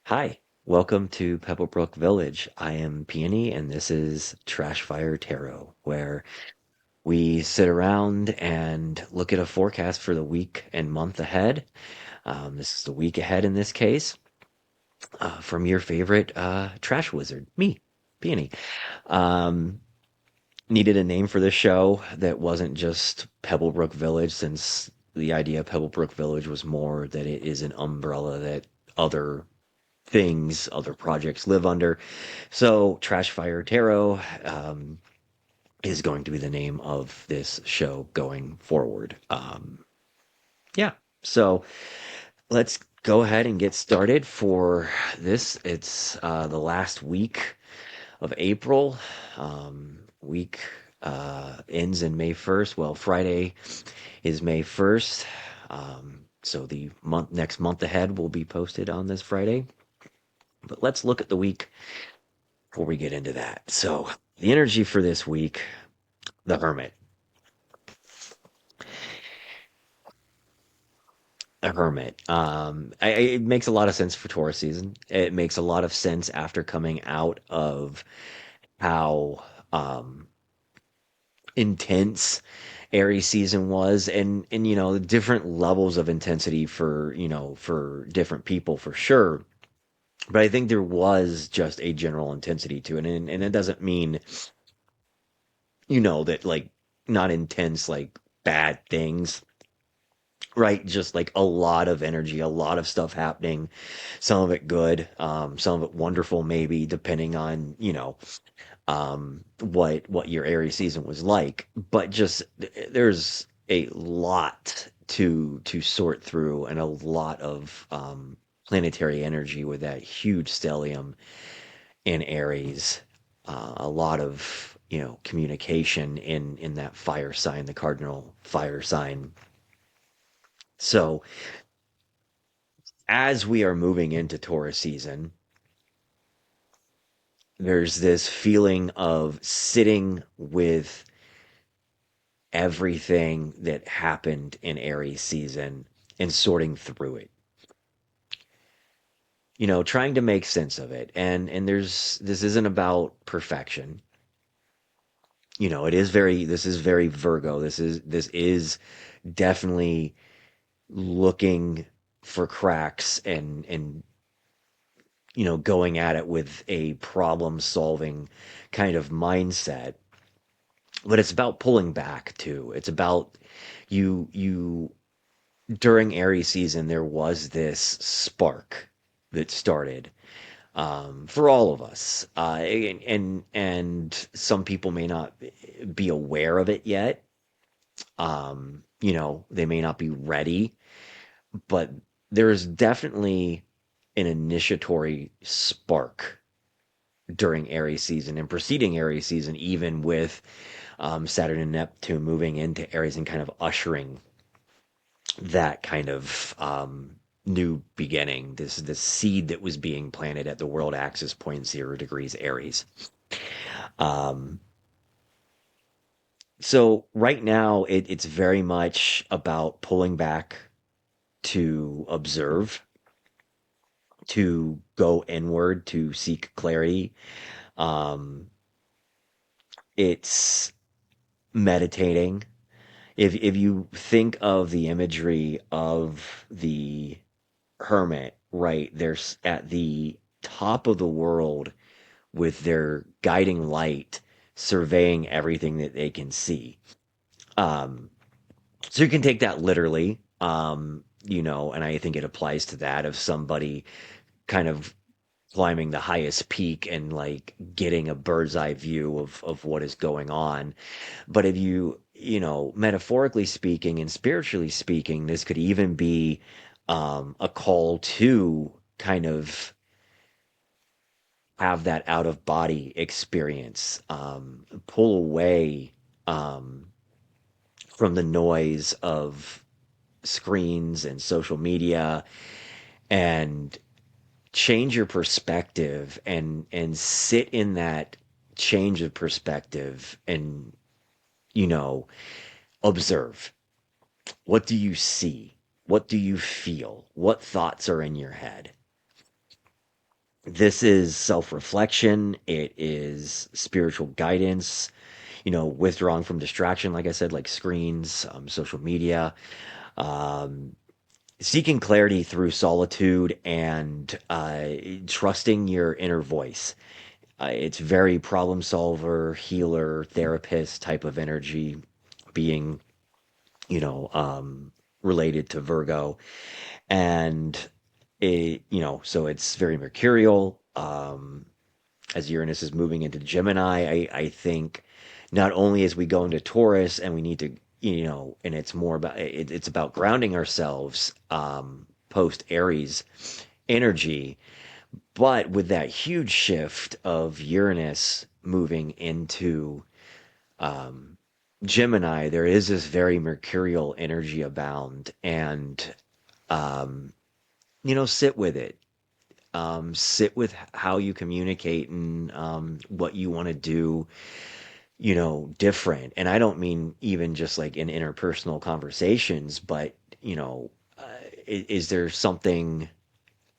Hi, welcome to Pebblebrook Village. I am Peony, and this is Trashfire Tarot, where we sit around and look at a forecast for the week and month ahead. This is the week ahead in this case, from your favorite trash wizard, me, Peony. Um, Needed a name for the show that wasn't just Pebblebrook Village, since the idea of Pebblebrook Village was more that it is an umbrella that other things, other projects live under. So, Trashfire Tarot is going to be the name of this show going forward. Yeah, so let's go ahead and get started for this. It's the last week of April. Week ends in May 1st. Well, Friday is May 1st. So the next month ahead will be posted on this Friday. But let's look at the week before we get into that. So, the energy for this week, the Hermit. The Hermit. It makes a lot of sense for Taurus season. It makes a lot of sense after coming out of how intense Aries season was, and different levels of intensity for for different people for sure. But I think there was just a general intensity to it, and it doesn't mean that like not intense like bad things, right? Just like a lot of energy, a lot of stuff happening, some of it good, some of it wonderful, maybe depending on, what your Aries season was like. But just there's a lot to sort through and a lot of planetary energy with that huge stellium in Aries. A lot of communication in that fire sign, the cardinal fire sign. So as we are moving into Taurus season, there's this feeling of sitting with everything that happened in Aries season and sorting through it. Trying to make sense of it. And this isn't about perfection. It is very this is very Virgo. This is definitely looking for cracks and going at it with a problem solving kind of mindset. But it's about pulling back too. It's about you during Aries season, there was this spark that started for all of us, and some people may not be aware of it yet. They may not be ready, but there is definitely an initiatory spark during Aries season and preceding Aries season, even with Saturn and Neptune moving into Aries and kind of ushering that kind of new beginning. This seed that was being planted at the world axis point 0 degrees Aries. Um, so right now it's very much about pulling back to observe, to go inward, to seek clarity. Um, it's meditating. If you think of the imagery of the hermit, right, there's at the top of the world with their guiding light surveying everything that they can see. Um, so you can take that literally, and I think it applies to that of somebody kind of climbing the highest peak and like getting a bird's eye view of what is going on. But if metaphorically speaking and spiritually speaking, this could even be a call to kind of have that out of body experience, pull away um, from the noise of screens and social media and change your perspective and sit in that change of perspective and you know observe. What do you see? What do you feel? What thoughts are in your head? This is self-reflection. It is spiritual guidance, withdrawing from distraction, like I said, like screens, social media, um, seeking clarity through solitude and trusting your inner voice. It's very problem solver, healer, therapist type of energy being, you know, um, related to Virgo. And so it's very mercurial. As Uranus is moving into Gemini, I think not only as we go into Taurus and we need to, and it's more about it's about grounding ourselves post Aries energy, but with that huge shift of Uranus moving into um, Gemini, there is this very mercurial energy abound, and um, sit with it. Sit with how you communicate and what you want to do, different. And I don't mean even just like in interpersonal conversations, but, is there something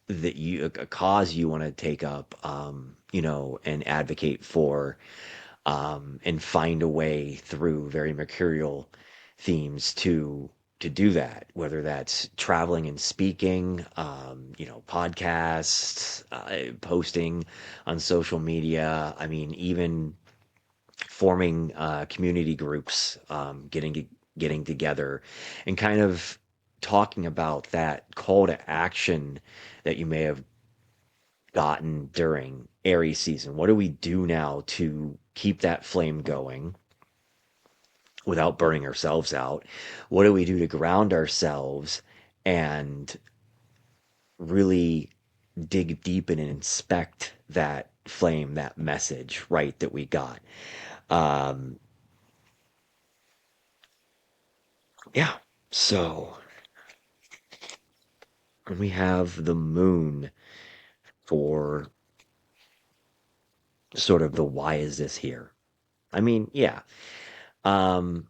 that a cause you want to take up, and advocate for, and find a way through very mercurial themes to do that, whether that's traveling and speaking, podcasts, posting on social media. I mean, even forming community groups, getting together, and kind of talking about that call to action that you may have gotten during Aries season. What do we do now to keep that flame going without burning ourselves out? What do we do to ground ourselves and really dig deep in and inspect that flame, that message, right, that we got? Um, yeah. So we have the moon for sort of the why is this here? I mean, yeah. Um,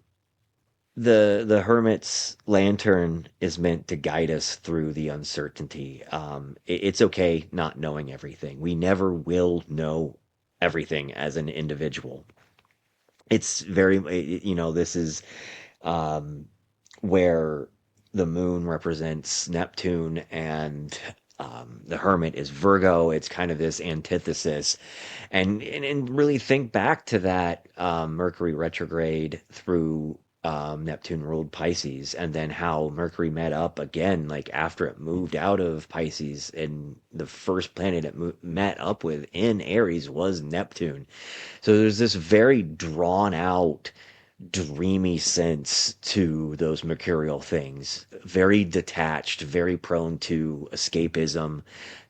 the hermit's lantern is meant to guide us through the uncertainty. It's okay not knowing everything. We never will know everything as an individual. It's very, this is um, where the moon represents Neptune and the hermit is Virgo. It's kind of this antithesis, and really think back to that Mercury retrograde through Neptune ruled Pisces, and then how Mercury met up again, like after it moved out of Pisces, and the first planet it met up with in Aries was Neptune. So there's this very drawn out dreamy sense to those mercurial things. Very detached, very prone to escapism,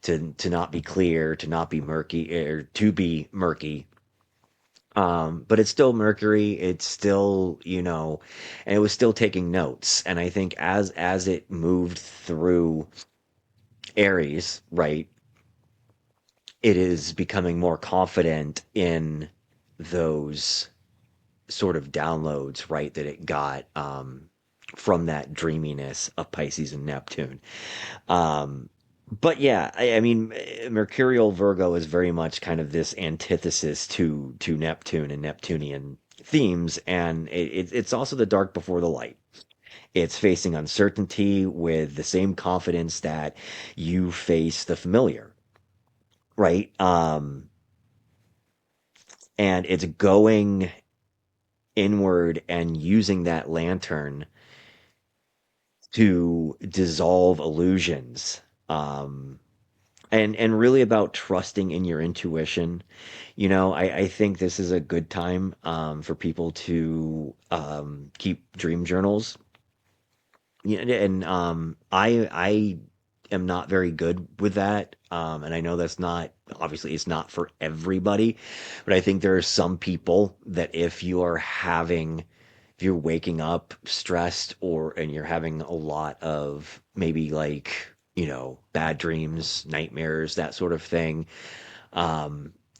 to not be clear, to not be murky, or to be murky. But it's still Mercury. It's still, and it was still taking notes. And I think as it moved through Aries, right, it is becoming more confident in those sort of downloads, right, that it got from that dreaminess of Pisces and Neptune. Um, but yeah, I mean, Mercurial Virgo is very much kind of this antithesis to Neptune and Neptunian themes, and it's also the dark before the light. It's facing uncertainty with the same confidence that you face the familiar, right? And it's going inward and using that lantern to dissolve illusions, and really about trusting in your intuition. I think this is a good time for people to keep dream journals. Yeah, and I am not very good with that, and I know that's not obviously it's not for everybody, but I think there are some people that if you're waking up stressed and you're having a lot of maybe like bad dreams, nightmares, that sort of thing.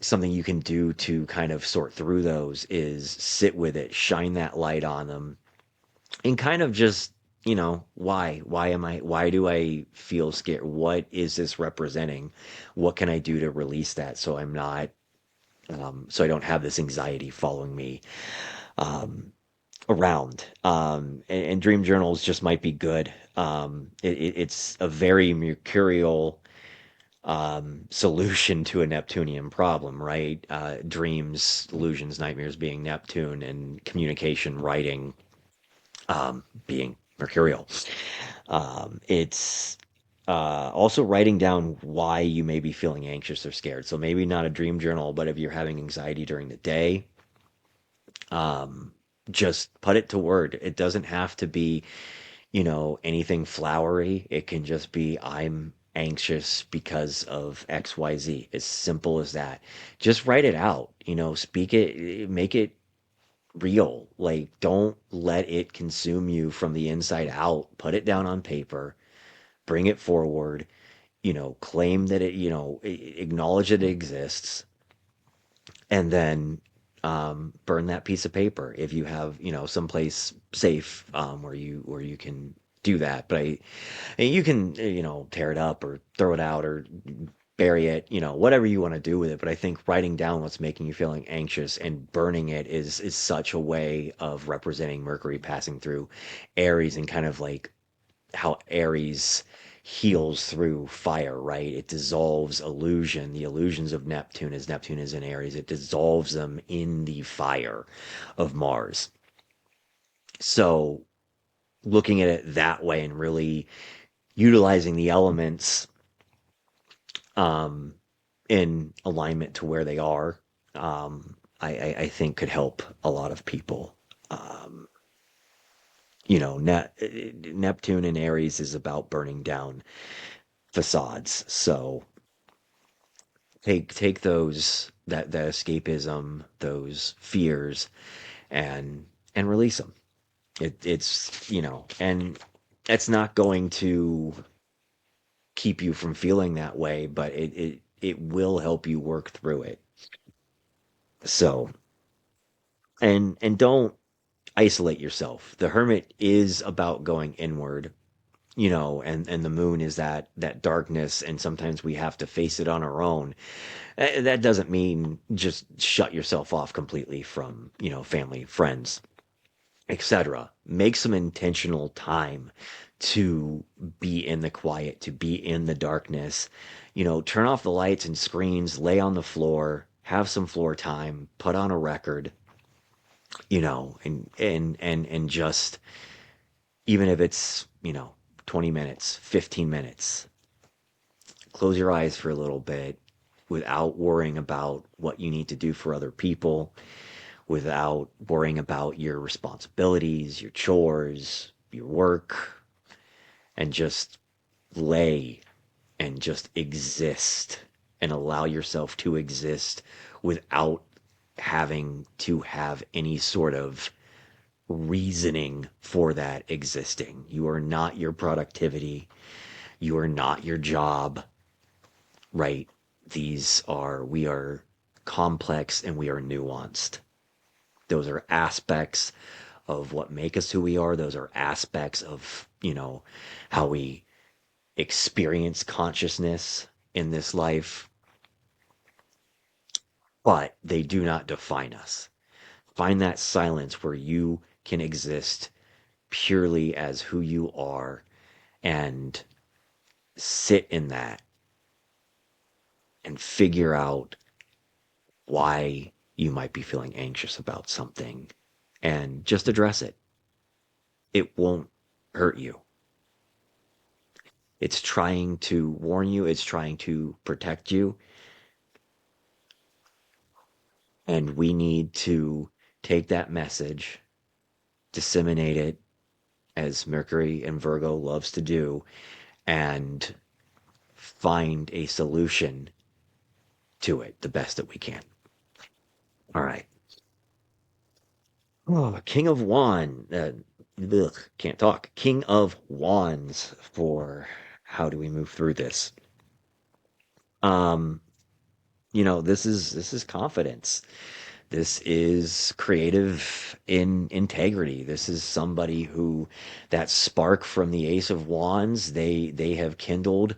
Something you can do to kind of sort through those is sit with it, shine that light on them, and kind of just why do I feel scared? What is this representing? What can I do to release that so I'm not, so I don't have this anxiety following me around. And dream journals just might be good. It's a very mercurial solution to a Neptunian problem, right? Dreams, illusions, nightmares being Neptune, and communication, writing being mercurial. It's also writing down why you may be feeling anxious or scared. So maybe not a dream journal, but if you're having anxiety during the day, just put it to word. It doesn't have to be, anything flowery. It can just be, I'm anxious because of XYZ. As simple as that. Just write it out, speak it, make it real. Like, don't let it consume you from the inside out. Put it down on paper, bring it forward, claim that it, acknowledge that it exists, and then burn that piece of paper if you have, someplace safe where you can do that. But and you can, tear it up or throw it out or bury it, whatever you want to do with it. But I think writing down what's making you feeling anxious and burning it is such a way of representing Mercury passing through Aries, and kind of like how Aries heals through fire, right? It dissolves illusion, the illusions of Neptune, as Neptune is in Aries. It dissolves them in the fire of Mars. So looking at it that way and really utilizing the elements um, in alignment to where they are, I think could help a lot of people. Um, Neptune in Aries is about burning down facades. So take those that escapism, those fears, and release them. It's and it's not going to keep you from feeling that way, but it will help you work through it. So and don't isolate yourself. The Hermit is about going inward, and the moon is that darkness, and sometimes we have to face it on our own. That doesn't mean just shut yourself off completely from, family, friends, etc. Make some intentional time to be in the quiet, to be in the darkness. Turn off the lights and screens, lay on the floor, have some floor time, put on a record, and just, even if it's, 20 minutes, 15 minutes, close your eyes for a little bit without worrying about what you need to do for other people, without worrying about your responsibilities, your chores, your work, and just lay and just exist and allow yourself to exist without having to have any sort of reasoning for that existing. You are not your productivity. You are not your job, right? We are complex and we are nuanced. Those are aspects of what make us who we are. Those are aspects of, how we experience consciousness in this life, but they do not define us. Find that silence where you can exist purely as who you are, and sit in that and figure out why you might be feeling anxious about something, and just address it. It won't hurt you. It's trying to warn you, it's trying to protect you, and we need to take that message, disseminate it as Mercury and Virgo loves to do, and find a solution to it the best that we can. All right. Oh, King of Wands. Can't talk. King of Wands for how do we move through this? Um, this is confidence. This is creative in integrity. This is somebody who that spark from the Ace of Wands, they have kindled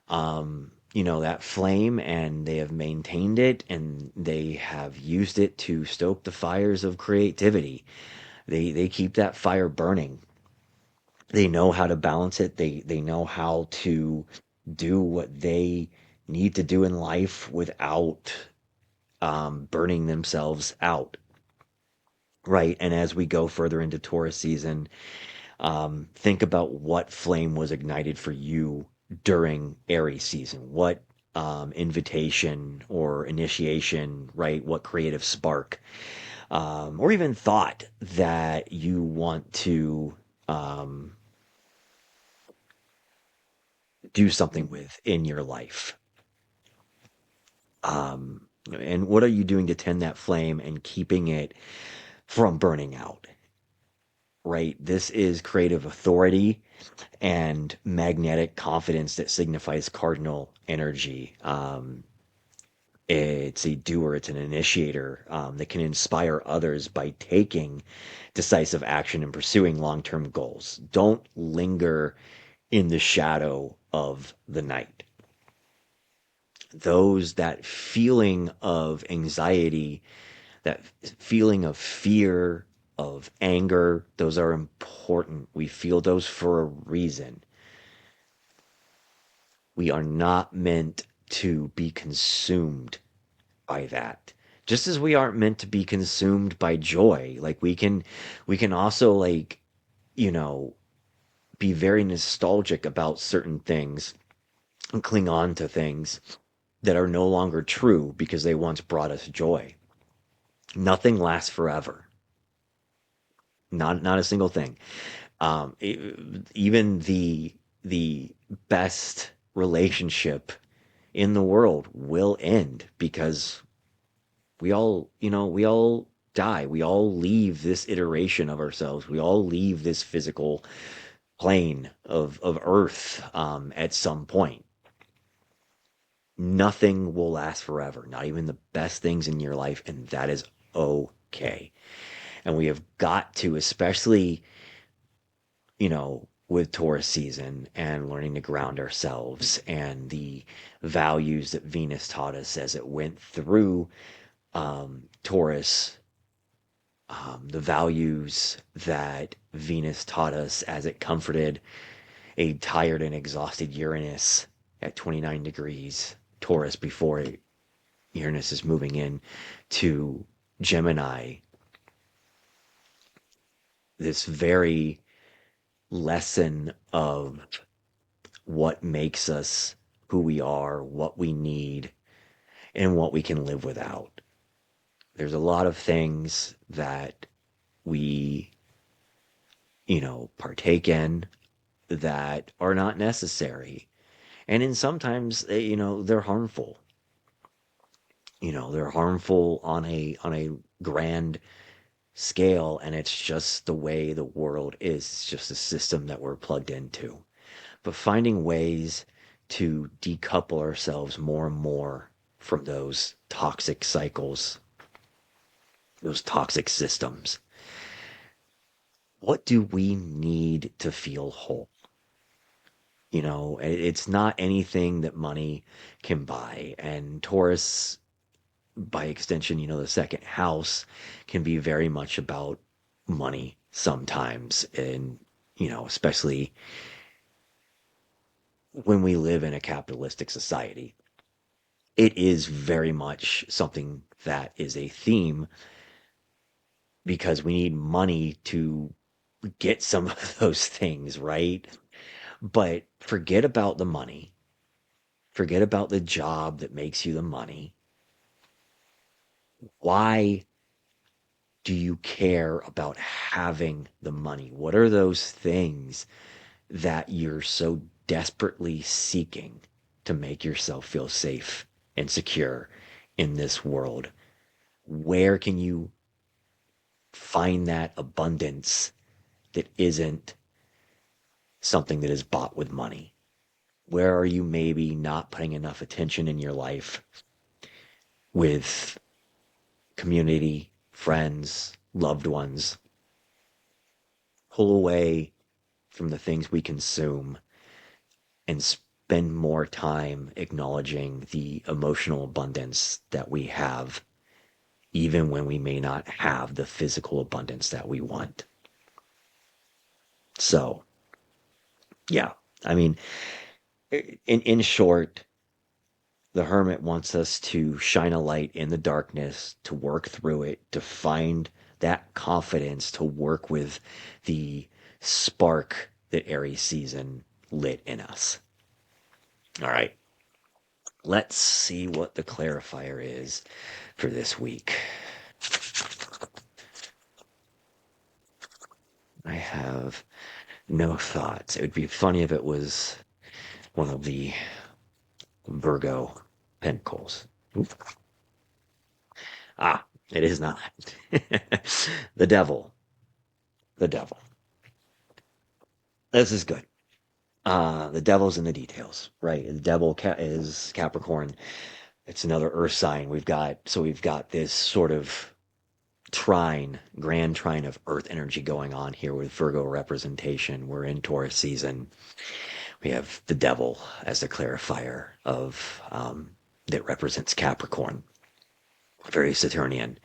that flame and they have maintained it and they have used it to stoke the fires of creativity. They keep that fire burning. They know how to balance it. They know how to do what they need to do in life without burning themselves out. Right. And as we go further into Taurus season, think about what flame was ignited for you during Aries season. What invitation or initiation, right? What creative spark, or even thought that you want to um, do something with in your life. And what are you doing to tend that flame and keeping it from burning out? Right? This is creative authority and magnetic confidence that signifies cardinal energy. It's a doer, it's an initiator that can inspire others by taking decisive action and pursuing long term goals. Don't linger in the shadow of the night. That feeling of anxiety, that feeling of fear, of anger, those are important. We feel those for a reason. We are not meant to be consumed by that. Just as we aren't meant to be consumed by joy. Like we can also you know, be very nostalgic about certain things and cling on to things that are no longer true because they once brought us joy. Nothing lasts forever. Not a single thing. Even the best relationship in the world will end because we all die. We all leave this iteration of ourselves. We all leave this physical plane of Earth at some point. Nothing will last forever, not even the best things in your life, and that is okay. And we have got to, especially, with Taurus season and learning to ground ourselves and the values that Venus taught us as it went through Taurus, the values that Venus taught us as it comforted a tired and exhausted Uranus at 29 degrees Taurus before Uranus is moving in to Gemini. This very lesson of what makes us who we are, what we need, and what we can live without. There's a lot of things that we, partake in that are not necessary. And in sometimes, they're harmful. They're harmful on a grand scale, and it's just the way the world is. It's just a system that we're plugged into. But finding ways to decouple ourselves more and more from those toxic cycles, those toxic systems. What do we need to feel whole? It's not anything that money can buy. And Taurus, by extension, the second house can be very much about money sometimes. And, especially when we live in a capitalistic society, it is very much something that is a theme because we need money to get some of those things, right? But forget about the money. Forget about the job that makes you the money. Why do you care about having the money? What are those things that you're so desperately seeking to make yourself feel safe and secure in this world? Where can you find that abundance that isn't something that is bought with money? Where are you maybe not putting enough attention in your life with community, friends, loved ones, pull away from the things we consume and spend more time acknowledging the emotional abundance that we have, even when we may not have the physical abundance that we want. So, yeah, I mean, in short, the hermit wants us to shine a light in the darkness, to work through it, to find that confidence to work with the spark that Aries season lit in us. All right, let's see what the clarifier is for this week. I have no thoughts. It would be funny if it was one of the Virgo pentacles. Oop. Ah, it is not. The devil. The devil. This is good. The devil's in the details, right? The devil is Capricorn. It's another earth sign. We've got this sort of trine, grand trine of earth energy going on here with Virgo representation. We're in Taurus season. We have the devil as the clarifier of that represents Capricorn, very Saturnian.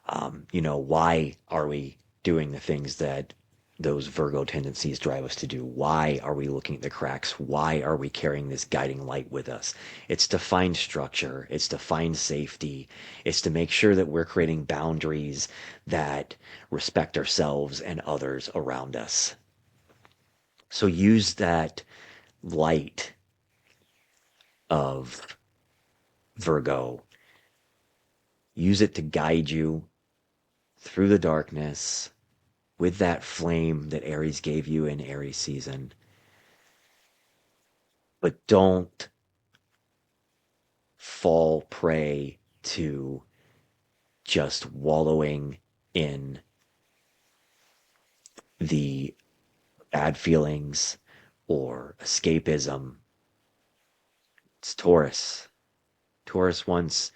Why are we doing the things that those Virgo tendencies drive us to do? Why are we looking at the cracks? Why are we carrying this guiding light with us? It's to find structure. It's to find safety. It's to make sure that we're creating boundaries that respect ourselves and others around us. So use that light of Virgo. Use it to guide you through the darkness with that flame that Aries gave you in Aries season. But don't fall prey to just wallowing in the bad feelings or escapism. It's Taurus. Taurus wants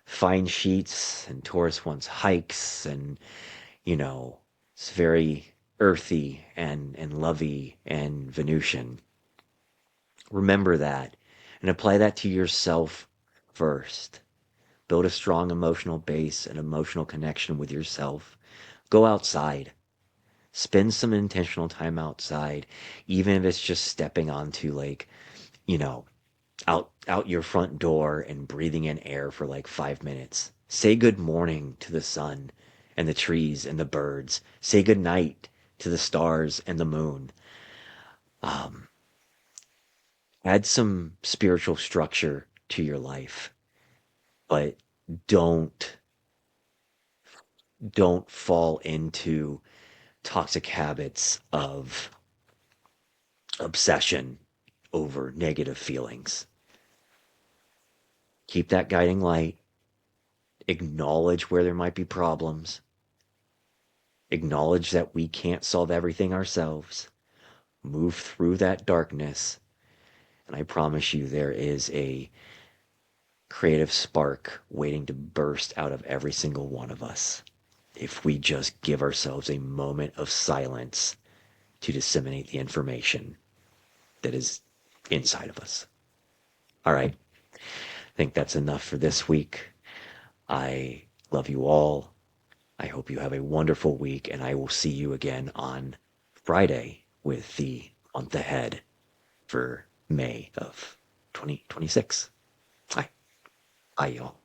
fine sheets, and Taurus wants hikes, and it's very earthy and lovey and Venusian. Remember that and apply that to yourself first. Build a strong emotional base and emotional connection with yourself. Go outside. Spend some intentional time outside, even if it's just stepping onto you know, out your front door and breathing in air for like 5 minutes. Say good morning to the sun and the trees and the birds. Say good night to the stars and the moon. Um, Add some spiritual structure to your life, but don't don't fall into toxic habits of obsession over negative feelings. Keep that guiding light. Acknowledge where there might be problems. Acknowledge that we can't solve everything ourselves. Move through that darkness. And I promise you, there is a creative spark waiting to burst out of every single one of us if we just give ourselves a moment of silence to disseminate the information that is inside of us. All right. I think that's enough for this week. I love you all. I hope you have a wonderful week, and I will see you again on Friday with the month ahead for May of 2026. Bye. Bye, y'all.